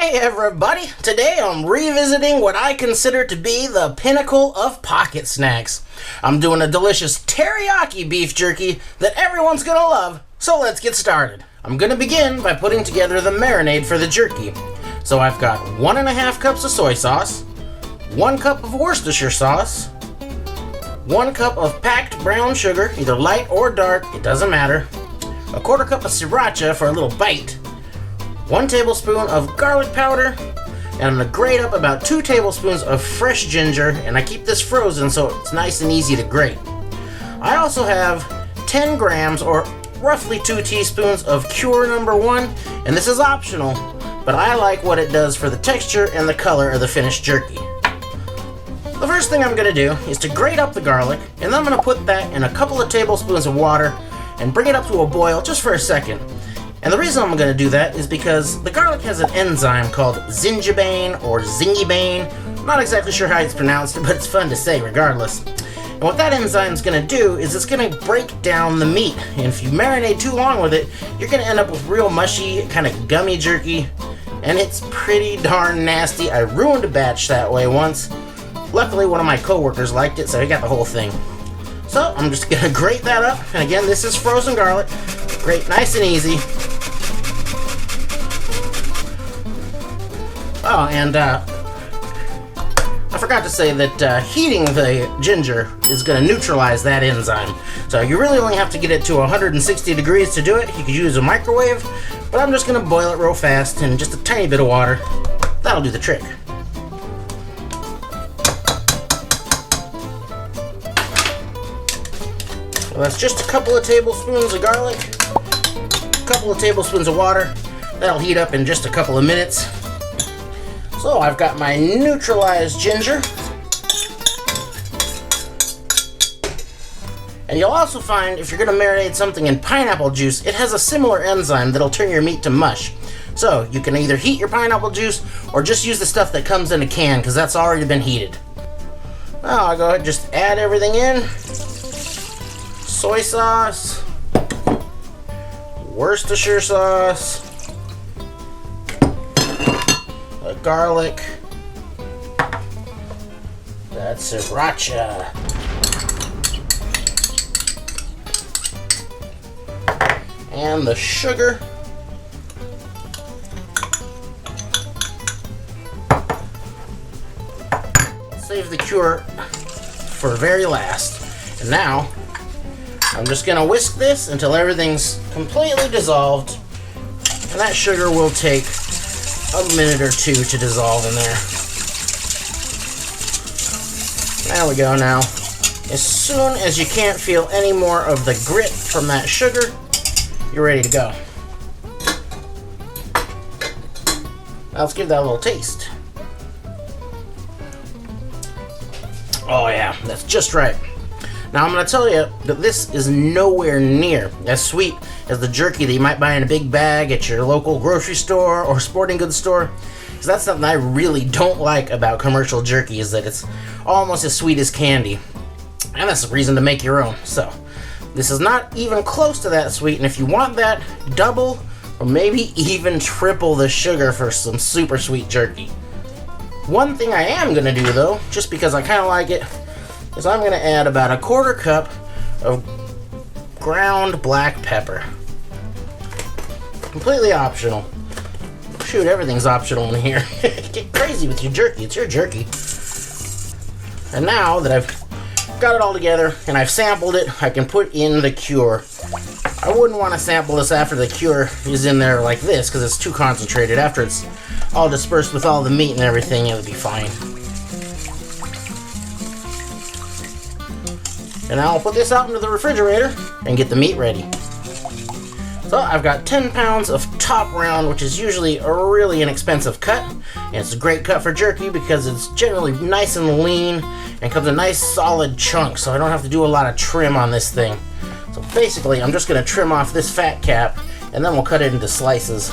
Hey everybody! Today I'm revisiting what I consider to be the pinnacle of pocket snacks. I'm doing a delicious teriyaki beef jerky that everyone's gonna love, so let's get started. I'm gonna begin by putting together the marinade for the jerky. So I've got 1.5 cups of soy sauce, 1 cup of Worcestershire sauce, 1 cup of packed brown sugar, either light or dark, it doesn't matter, 1/4 cup of sriracha for a little bite, 1 tablespoon of garlic powder, and I'm going to grate up about 2 tablespoons of fresh ginger, and I keep this frozen so it's nice and easy to grate. I also have 10 grams or roughly 2 teaspoons of Cure number 1, and this is optional, but I like what it does for the texture and the color of the finished jerky. The first thing I'm going to do is to grate up the garlic, and then I'm going to put that in a couple of tablespoons of water and bring it up to a boil just for a second. And the reason I'm going to do that is because the garlic has an enzyme called zingibane or zingibane. I'm not exactly sure how it's pronounced, but it's fun to say regardless. And what that enzyme is going to do is it's going to break down the meat. And if you marinate too long with it, you're going to end up with real mushy, kind of gummy jerky. And it's pretty darn nasty. I ruined a batch that way once. Luckily, one of my coworkers liked it, so he got the whole thing. So I'm just going to grate that up. And again, this is frozen garlic. Grate nice and easy. Oh, and I forgot to say that heating the ginger is going to neutralize that enzyme. So you really only have to get it to 160 degrees to do it. You could use a microwave, but I'm just going to boil it real fast in just a tiny bit of water. That'll do the trick. Well, that's just a couple of tablespoons of garlic, a couple of tablespoons of water. That'll heat up in just a couple of minutes. So I've got my neutralized ginger. And you'll also find if you're going to marinate something in pineapple juice, it has a similar enzyme that'll turn your meat to mush. So you can either heat your pineapple juice or just use the stuff that comes in a can because that's already been heated. Now I'll go ahead and just add everything in. Soy sauce, Worcestershire sauce, garlic, that's sriracha, and the sugar, save the cure for very last. And now I'm just going to whisk this until everything's completely dissolved, and that sugar will take a minute or 2 to dissolve in there. There we go now. As soon as you can't feel any more of the grit from that sugar, you're ready to go. Now let's give that a little taste. Oh yeah, that's just right. Now I'm going to tell you that this is nowhere near as sweet as the jerky that you might buy in a big bag at your local grocery store or sporting goods store. Because that's something I really don't like about commercial jerky, is that it's almost as sweet as candy. And that's the reason to make your own. So this is not even close to that sweet, and if you want that, double or maybe even triple the sugar for some super sweet jerky. One thing I am going to do though, just because I kind of like it, is I'm going to add about 1/4 cup of ground black pepper. Completely optional. Shoot, everything's optional in here. Get crazy with your jerky. It's your jerky. And now that I've got it all together and I've sampled it, I can put in the cure. I wouldn't want to sample this after the cure is in there like this because it's too concentrated. After it's all dispersed with all the meat and everything, it would be fine. And now I'll put this out into the refrigerator and get the meat ready. So I've got 10 pounds of top round, which is usually a really inexpensive cut. And it's a great cut for jerky because it's generally nice and lean and comes in nice solid chunks, so I don't have to do a lot of trim on this thing. So basically I'm just going to trim off this fat cap and then we'll cut it into slices.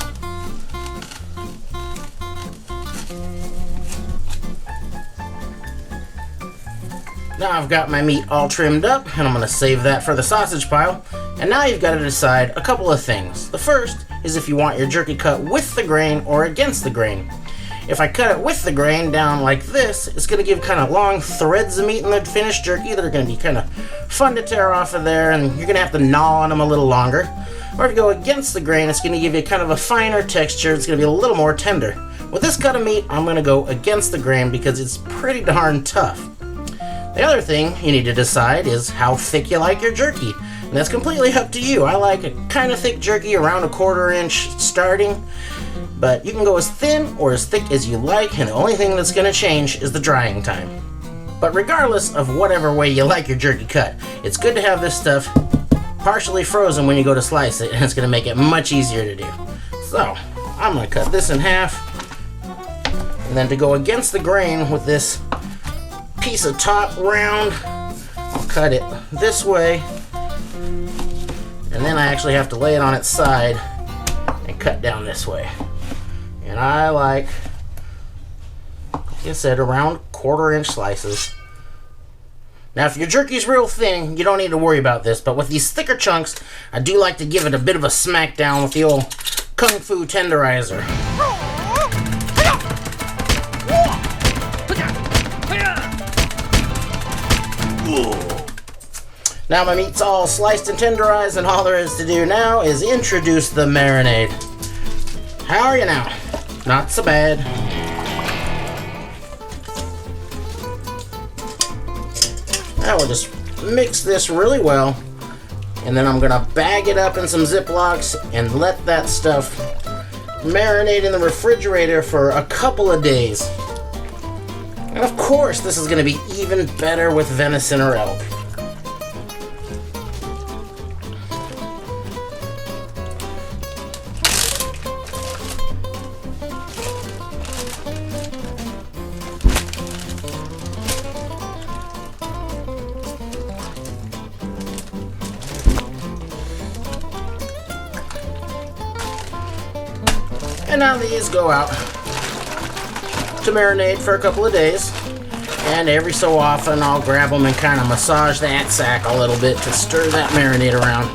Now I've got my meat all trimmed up, and I'm going to save that for the sausage pile. And now you've got to decide a couple of things. The first is if you want your jerky cut with the grain or against the grain. If I cut it with the grain down like this, it's going to give kind of long threads of meat in the finished jerky that are going to be kind of fun to tear off of there, and you're going to have to gnaw on them a little longer. Or if you go against the grain, it's going to give you kind of a finer texture. It's going to be a little more tender. With this cut of meat, I'm going to go against the grain because it's pretty darn tough. The other thing you need to decide is how thick you like your jerky. And that's completely up to you. I like a kind of thick jerky, around 1/4 inch starting. But you can go as thin or as thick as you like, and the only thing that's going to change is the drying time. But regardless of whatever way you like your jerky cut, it's good to have this stuff partially frozen when you go to slice it, and it's going to make it much easier to do. So, I'm going to cut this in half, and then to go against the grain with this piece of top round, I'll cut it this way, and then I actually have to lay it on its side and cut down this way. And I like I said, around 1/4 inch slices. Now, if your jerky's real thin, you don't need to worry about this, but with these thicker chunks, I do like to give it a bit of a smackdown with the old Kung Fu tenderizer. Now my meat's all sliced and tenderized, and all there is to do now is introduce the marinade. How are you now? Not so bad. Now we'll just mix this really well, and then I'm gonna bag it up in some Ziplocs and let that stuff marinate in the refrigerator for a couple of days. And of course, this is gonna be even better with venison or elk. And now these go out to marinate for a couple of days. And every so often I'll grab them and kind of massage that sack a little bit to stir that marinade around.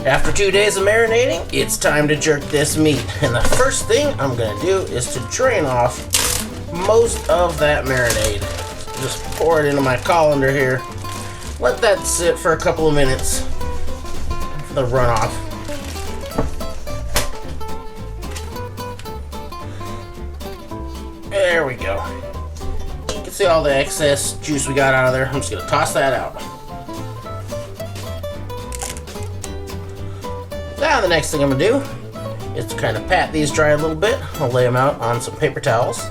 After 2 days of marinating, it's time to jerk this meat. And the first thing I'm going to do is to drain off most of that marinade. Just pour it into my colander here. Let that sit for a couple of minutes for the runoff. There we go. You can see all the excess juice we got out of there. I'm just going to toss that out. Now the next thing I'm going to do is to kind of pat these dry a little bit. I'll lay them out on some paper towels.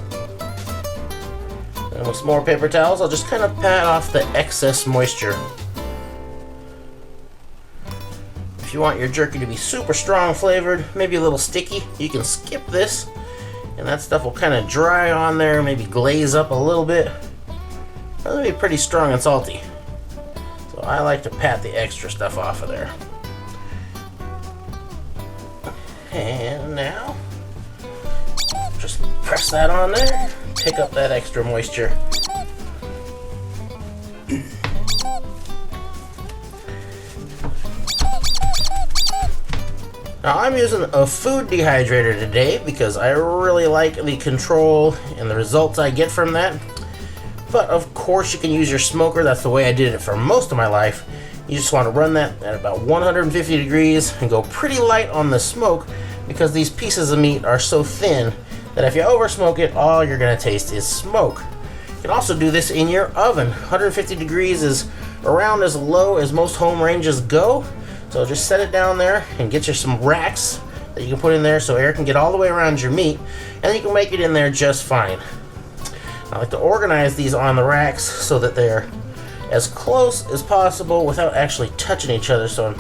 And with some more paper towels, I'll just kind of pat off the excess moisture. If you want your jerky to be super strong flavored, maybe a little sticky, you can skip this, and that stuff will kind of dry on there, maybe glaze up a little bit. That'll be pretty strong and salty. So I like to pat the extra stuff off of there. And now, just press that on there, pick up that extra moisture. Now I'm using a food dehydrator today because I really like the control and the results I get from that. But of course you can use your smoker. That's the way I did it for most of my life. You just want to run that at about 150 degrees and go pretty light on the smoke, because these pieces of meat are so thin that if you over smoke it, all you're going to taste is smoke. You can also do this in your oven. 150 degrees is around as low as most home ranges go. So just set it down there and get you some racks that you can put in there so air can get all the way around your meat, and you can make it in there just fine. I like to organize these on the racks so that they're as close as possible without actually touching each other, so I'm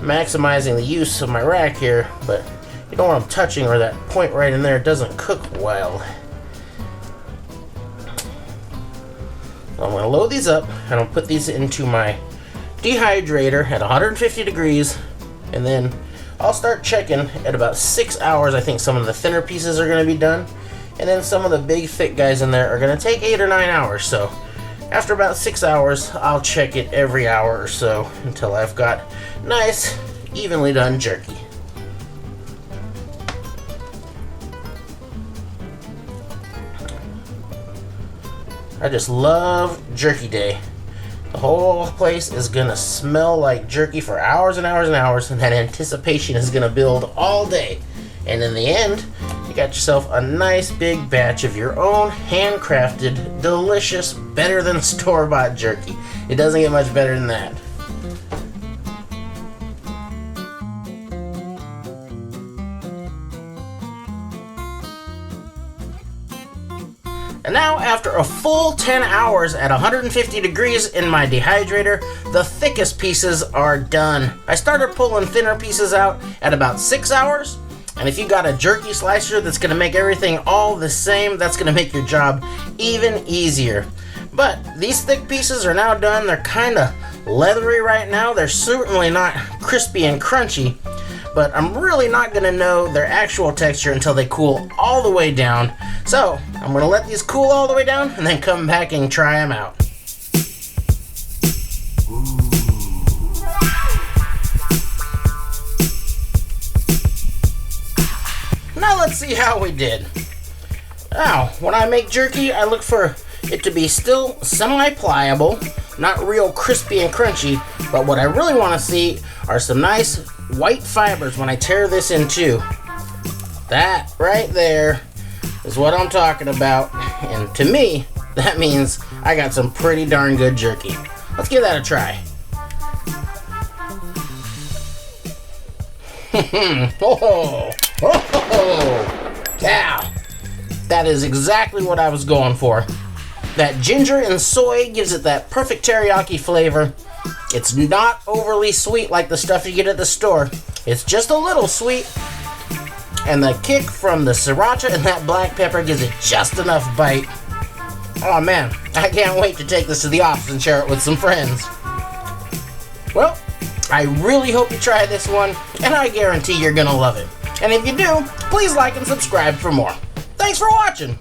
maximizing the use of my rack here, but you don't want them touching or that point right in there doesn't cook well. So I'm going to load these up and I'll put these into my dehydrator at 150 degrees, and then I'll start checking at about 6 hours. I think some of the thinner pieces are going to be done, and then some of the big thick guys in there are gonna take 8 or 9 hours. So after about 6 hours, I'll check it every hour or so until I've got nice, evenly done jerky. I just love jerky day. The whole place is gonna smell like jerky for hours and hours and hours, and that anticipation is gonna build all day. And in the end, you got yourself a nice big batch of your own handcrafted, delicious, better than store-bought jerky. It doesn't get much better than that. And now, after a full 10 hours at 150 degrees in my dehydrator, the thickest pieces are done. I started pulling thinner pieces out at about 6 hours, and if you got a jerky slicer that's gonna make everything all the same, that's gonna make your job even easier. But these thick pieces are now done. They're kinda leathery right now. They're certainly not crispy and crunchy, but I'm really not gonna know their actual texture until they cool all the way down. So I'm gonna let these cool all the way down and then come back and try them out. Now let's see how we did. Now, when I make jerky, I look for it to be still semi-pliable, not real crispy and crunchy, but what I really want to see are some nice white fibers when I tear this in two. That right there is what I'm talking about, and to me, that means I got some pretty darn good jerky. Let's give that a try. Yeah, that is exactly what I was going for. That ginger and soy gives it that perfect teriyaki flavor. It's not overly sweet like the stuff you get at the store. It's just a little sweet. And the kick from the sriracha and that black pepper gives it just enough bite. Oh man, I can't wait to take this to the office and share it with some friends. Well, I really hope you try this one, and I guarantee you're gonna love it. And if you do, please like and subscribe for more. Thanks for watching!